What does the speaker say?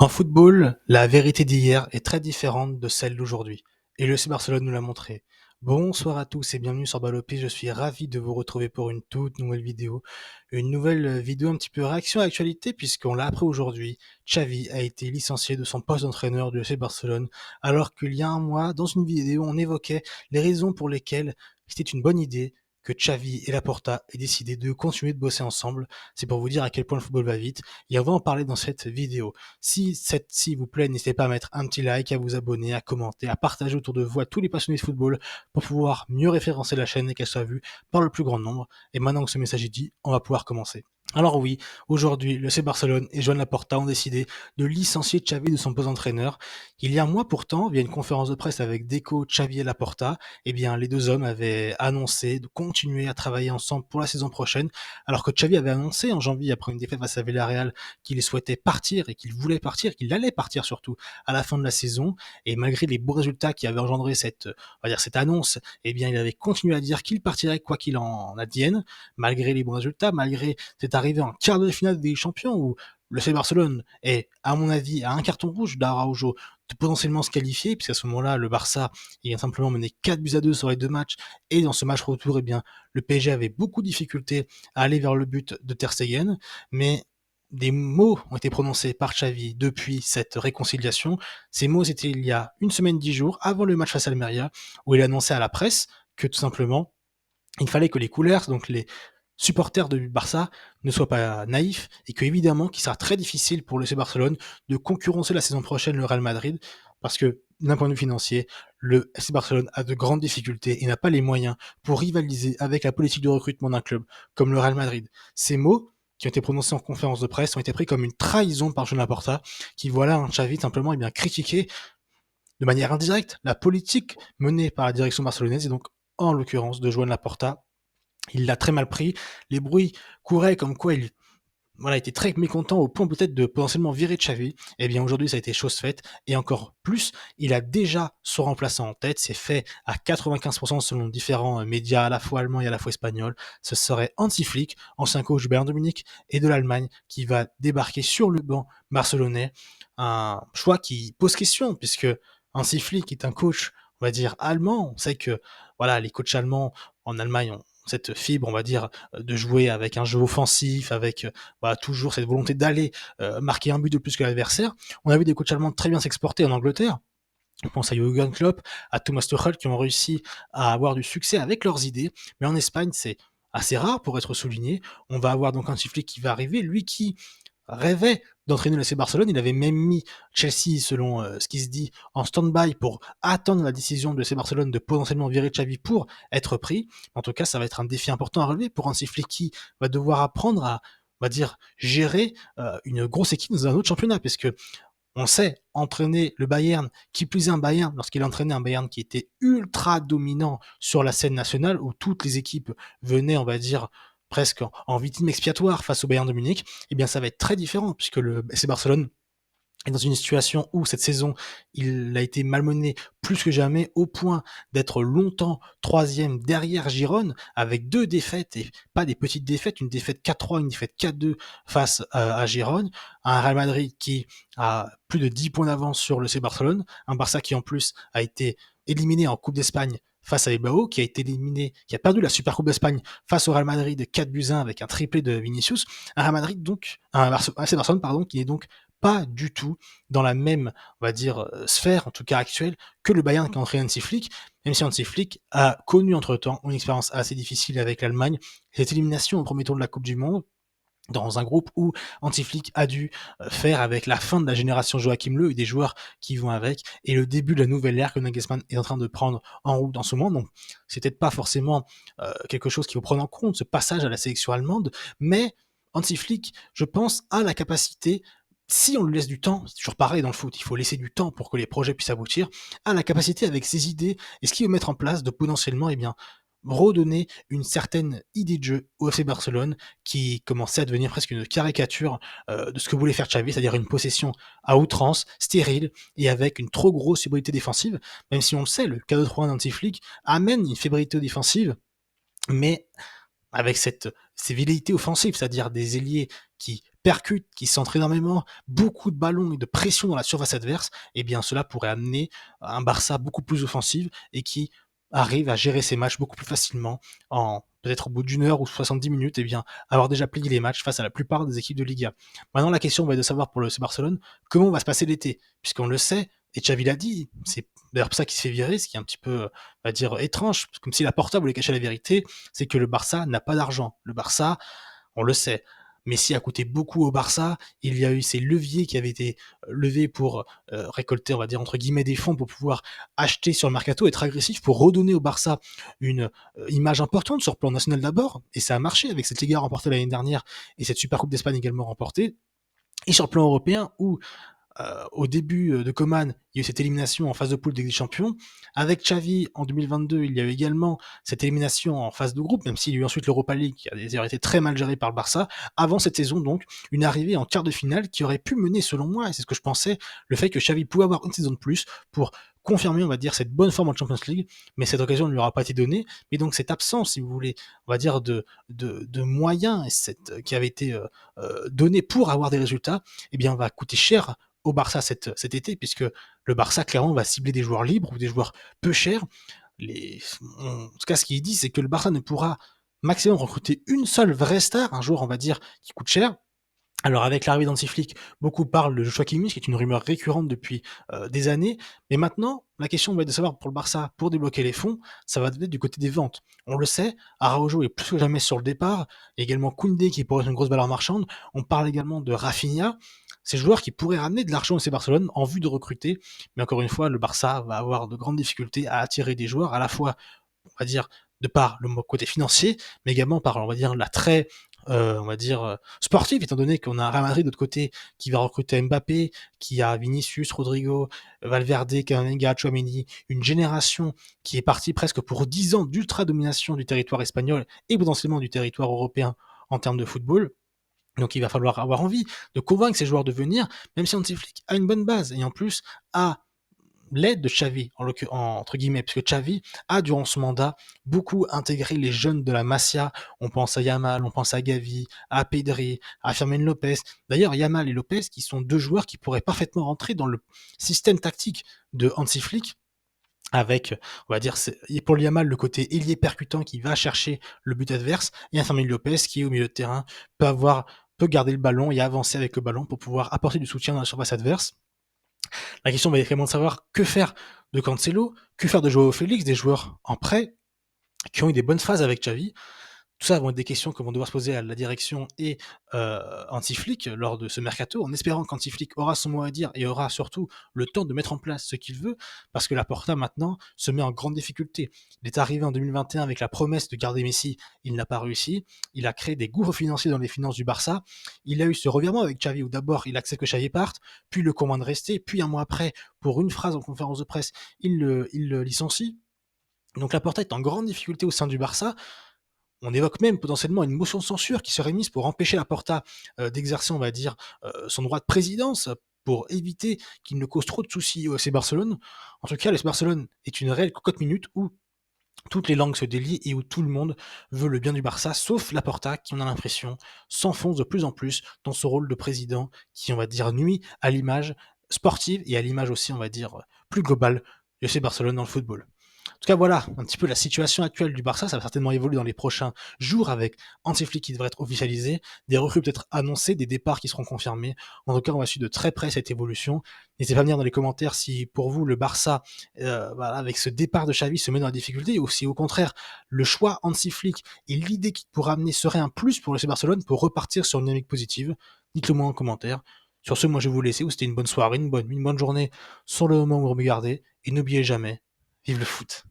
En football, la vérité d'hier est très différente de celle d'aujourd'hui et le FC Barcelone nous l'a montré. Bonsoir à tous et bienvenue sur Balopi, je suis ravi de vous retrouver pour une toute nouvelle vidéo. Une nouvelle vidéo un petit peu réaction à l'actualité puisqu'on l'a appris aujourd'hui, Xavi a été licencié de son poste d'entraîneur du FC Barcelone alors qu'il y a un mois, dans une vidéo, on évoquait les raisons pour lesquelles c'était une bonne idée que Xavi et Laporta aient décidé de continuer de bosser ensemble. C'est pour vous dire à quel point le football va vite et on va en parler dans cette vidéo. Si s'il vous plaît, n'hésitez pas à mettre un petit like, à vous abonner, à commenter, à partager autour de vous à tous les passionnés de football pour pouvoir mieux référencer la chaîne et qu'elle soit vue par le plus grand nombre. Et maintenant que ce message est dit, on va pouvoir commencer. Alors oui, aujourd'hui, le FC Barcelone et Joan Laporta ont décidé de licencier Xavi de son poste d'entraîneur. Il y a un mois pourtant, via une conférence de presse avec Deco, Xavi et Laporta, eh bien, les deux hommes avaient annoncé de continuer à travailler ensemble pour la saison prochaine, alors que Xavi avait annoncé en janvier, après une défaite face à Villarreal, qu'il souhaitait partir et qu'il voulait partir, qu'il allait partir surtout à la fin de la saison. Et malgré les beaux résultats qui avaient engendré cette annonce, eh bien, il avait continué à dire qu'il partirait quoi qu'il en advienne, malgré les bons résultats, malgré cette arrivée en quart de finale des champions où le FC Barcelone est, à mon avis, à un carton rouge d'Araujo de potentiellement se qualifier, puisqu'à ce moment-là, le Barça, il a simplement mené 4-2 sur les deux matchs, et dans ce match retour, eh bien, le PSG avait beaucoup de difficultés à aller vers le but de Ter Stegen, mais des mots ont été prononcés par Xavi depuis cette réconciliation. Ces mots étaient il y a une semaine, 10 jours, avant le match face à Almeria, où il annonçait à la presse que tout simplement, il fallait que les couleurs, donc les supporters du Barça, ne soient pas naïfs et que évidemment qu'il sera très difficile pour le FC Barcelone de concurrencer la saison prochaine le Real Madrid parce que d'un point de vue financier, le FC Barcelone a de grandes difficultés et n'a pas les moyens pour rivaliser avec la politique de recrutement d'un club comme le Real Madrid. Ces mots qui ont été prononcés en conférence de presse ont été pris comme une trahison par Joan Laporta, qui voilà un Xavi simplement critiqué de manière indirecte la politique menée par la direction barcelonaise et donc en l'occurrence de Joan Laporta. Il l'a très mal pris. Les bruits couraient comme quoi il était très mécontent au point peut-être de potentiellement virer Xavi. Eh bien aujourd'hui ça a été chose faite et encore plus, il a déjà son remplaçant en tête, c'est fait à 95% selon différents médias à la fois allemands et à la fois espagnols. Ce serait Hansi Flick, ancien coach du Bayern de Munich et de l'Allemagne, qui va débarquer sur le banc barcelonais. Un choix qui pose question puisque Hansi Flick est un coach, on va dire allemand. On sait que voilà, les coachs allemands en Allemagne ont cette fibre, on va dire, de jouer avec un jeu offensif, avec toujours cette volonté d'aller marquer un but de plus que l'adversaire. On a vu des coachs allemands très bien s'exporter en Angleterre. On pense à Jürgen Klopp, à Thomas Tuchel qui ont réussi à avoir du succès avec leurs idées. Mais en Espagne, c'est assez rare pour être souligné. On va avoir donc un Flick qui va arriver, lui qui rêvait d'entraîner le FC Barcelone. Il avait même mis Chelsea, selon ce qui se dit, en stand-by pour attendre la décision de FC Barcelone de potentiellement virer Xavi pour être pris. En tout cas, ça va être un défi important à relever pour Hansi Flick qui va devoir apprendre à, on va dire, gérer une grosse équipe dans un autre championnat, parce que on sait entraîner le Bayern, qui plus est un Bayern, lorsqu'il entraînait un Bayern qui était ultra dominant sur la scène nationale, où toutes les équipes venaient, on va dire, presque en victime expiatoire face au Bayern de Munich, eh bien ça va être très différent, puisque le FC Barcelone est dans une situation où cette saison, il a été malmené plus que jamais au point d'être longtemps troisième derrière Girone avec deux défaites et pas des petites défaites, une défaite 4-3, une défaite 4-2 face à Girone, un Real Madrid qui a plus de 10 points d'avance sur le C Barcelone, un Barça qui en plus a été éliminé en Coupe d'Espagne face à Bilbao, qui a été éliminé, qui a perdu la Supercoupe d'Espagne face au Real Madrid 4-1 avec un triplé de Vinicius, un Real Madrid donc, un FC Barcelone pardon, qui n'est donc pas du tout dans la même, on va dire, sphère, en tout cas actuelle, que le Bayern qui a entraîné Hansi Flick, même si Hansi Flick a connu entre-temps une expérience assez difficile avec l'Allemagne, cette élimination au premier tour de la Coupe du Monde, dans un groupe où Hansi Flick a dû faire avec la fin de la génération Joachim Löw et des joueurs qui vont avec, et le début de la nouvelle ère que Nagelsmann est en train de prendre en route en ce moment. Donc, c'est peut-être pas forcément quelque chose qu'il faut prendre en compte, ce passage à la sélection allemande, mais Hansi Flick, je pense, a la capacité, si on lui laisse du temps, c'est toujours pareil dans le foot, il faut laisser du temps pour que les projets puissent aboutir, a la capacité avec ses idées et ce qu'il veut mettre en place de potentiellement, redonner une certaine idée de jeu au FC Barcelone qui commençait à devenir presque une caricature de ce que voulait faire Xavi, c'est-à-dire une possession à outrance, stérile et avec une trop grosse fébrilité défensive, même si on le sait, le 4-2-3-1 d'Anti-Flick amène une fébrilité défensive, mais avec ces velléités offensives, c'est-à-dire des ailiers qui percute, qui centre énormément, beaucoup de ballons et de pression dans la surface adverse, eh bien cela pourrait amener un Barça beaucoup plus offensif et qui arrive à gérer ses matchs beaucoup plus facilement en peut-être au bout d'une heure ou 70 minutes, eh bien, avoir déjà plié les matchs face à la plupart des équipes de Liga. Maintenant, la question va être de savoir pour le FC Barcelone comment va se passer l'été, puisqu'on le sait, et Xavi l'a dit, c'est d'ailleurs pour ça qu'il se fait virer, ce qui est un petit peu, on va dire, étrange, comme si la Porta voulait cacher la vérité, c'est que le Barça n'a pas d'argent. Le Barça, on le sait, Messi a coûté beaucoup au Barça. Il y a eu ces leviers qui avaient été levés pour récolter, on va dire, entre guillemets, des fonds pour pouvoir acheter sur le mercato, être agressif pour redonner au Barça une image importante sur le plan national d'abord. Et ça a marché avec cette Liga remportée l'année dernière et cette Super Coupe d'Espagne également remportée. Et sur le plan européen, où au début de Coman, il y a eu cette élimination en phase de poule de Ligue des Champions. Avec Xavi, en 2022, il y a eu également cette élimination en phase de groupe, même s'il y a eu ensuite l'Europa League, qui a d'ailleurs été très mal gérée par le Barça. Avant cette saison, donc, une arrivée en quart de finale qui aurait pu mener, selon moi, et c'est ce que je pensais, le fait que Xavi pouvait avoir une saison de plus pour confirmer, on va dire, cette bonne forme en Champions League, mais cette occasion ne lui aura pas été donnée. Mais donc, cette absence, si vous voulez, on va dire, de moyens et qui avait été donnée pour avoir des résultats, eh bien, va coûter cher au Barça cet été, puisque le Barça, clairement, va cibler des joueurs libres ou des joueurs peu chers. En tout cas, ce qu'il dit, c'est que le Barça ne pourra maximum recruter une seule vraie star, un joueur, on va dire, qui coûte cher. Alors avec l'arrivée d'Hansi Flick, beaucoup parlent de Joshua Kimmich, qui est une rumeur récurrente depuis des années. Mais maintenant, la question va être de savoir pour le Barça, pour débloquer les fonds, ça va être du côté des ventes. On le sait, Araujo est plus que jamais sur le départ. Il y a également Koundé qui pourrait être une grosse valeur marchande. On parle également de Rafinha. Ces joueurs qui pourraient ramener de l'argent au FC Barcelone en vue de recruter. Mais encore une fois, le Barça va avoir de grandes difficultés à attirer des joueurs, à la fois, on va dire, de par le côté financier, mais également par, on va dire, l'attrait on va dire, sportif, étant donné qu'on a un Real Madrid de l'autre côté qui va recruter Mbappé, qui a Vinicius, Rodrigo, Valverde, Camavinga, Tchouaméni, une génération qui est partie presque pour 10 ans d'ultra-domination du territoire espagnol et potentiellement du territoire européen en termes de football. Donc il va falloir avoir envie de convaincre ces joueurs de venir, même si Hansi Flick a une bonne base et en plus a l'aide de Xavi, entre guillemets, puisque Xavi a, durant ce mandat, beaucoup intégré les jeunes de la Masia. On pense à Yamal, on pense à Gavi, à Pedri, à Fermin Lopez. D'ailleurs, Yamal et Lopez, qui sont deux joueurs qui pourraient parfaitement rentrer dans le système tactique de Hansi Flick, avec, on va dire, pour Yamal, le côté ailier percutant qui va chercher le but adverse, et un Fermin Lopez qui, au milieu de terrain, peut garder le ballon et avancer avec le ballon pour pouvoir apporter du soutien dans la surface adverse. La question va être vraiment de savoir que faire de Cancelo, que faire de Joao Félix, des joueurs en prêt qui ont eu des bonnes phases avec Xavi. Tout ça vont être des questions que vont devoir se poser à la direction et Hansi Flick lors de ce mercato, en espérant qu'Hansi Flick aura son mot à dire et aura surtout le temps de mettre en place ce qu'il veut, parce que la Porta maintenant se met en grande difficulté. Il est arrivé en 2021 avec la promesse de garder Messi, il n'a pas réussi. Il a créé des gouffres financiers dans les finances du Barça. Il a eu ce revirement avec Xavi où d'abord il accepte que Xavi parte, puis le convainc de rester, puis un mois après, pour une phrase en conférence de presse, il le licencie. Donc la Porta est en grande difficulté au sein du Barça. On évoque même potentiellement une motion de censure qui serait mise pour empêcher la Porta d'exercer, on va dire, son droit de présidence, pour éviter qu'il ne cause trop de soucis au FC Barcelone. En tout cas, le FC Barcelone est une réelle cocotte minute où toutes les langues se délient et où tout le monde veut le bien du Barça, sauf la Porta qui, on a l'impression, s'enfonce de plus en plus dans ce rôle de président qui, on va dire, nuit à l'image sportive et à l'image aussi, on va dire, plus globale du FC Barcelone dans le football. En tout cas, voilà un petit peu la situation actuelle du Barça. Ça va certainement évoluer dans les prochains jours avec Hansi Flick qui devrait être officialisé, des recrues peut-être annoncées, des départs qui seront confirmés. En tout cas, on va suivre de très près cette évolution. N'hésitez pas à venir dans les commentaires si pour vous le Barça, voilà, avec ce départ de Xavi, se met dans la difficulté, ou si au contraire le choix Hansi Flick et l'idée qu'il pourra amener serait un plus pour le FC Barcelone pour repartir sur une dynamique positive. Dites-le moi en commentaire. Sur ce, moi je vais vous laisser. C'était une bonne soirée, une bonne journée sur le moment où vous regardez. Et n'oubliez jamais, vive le foot.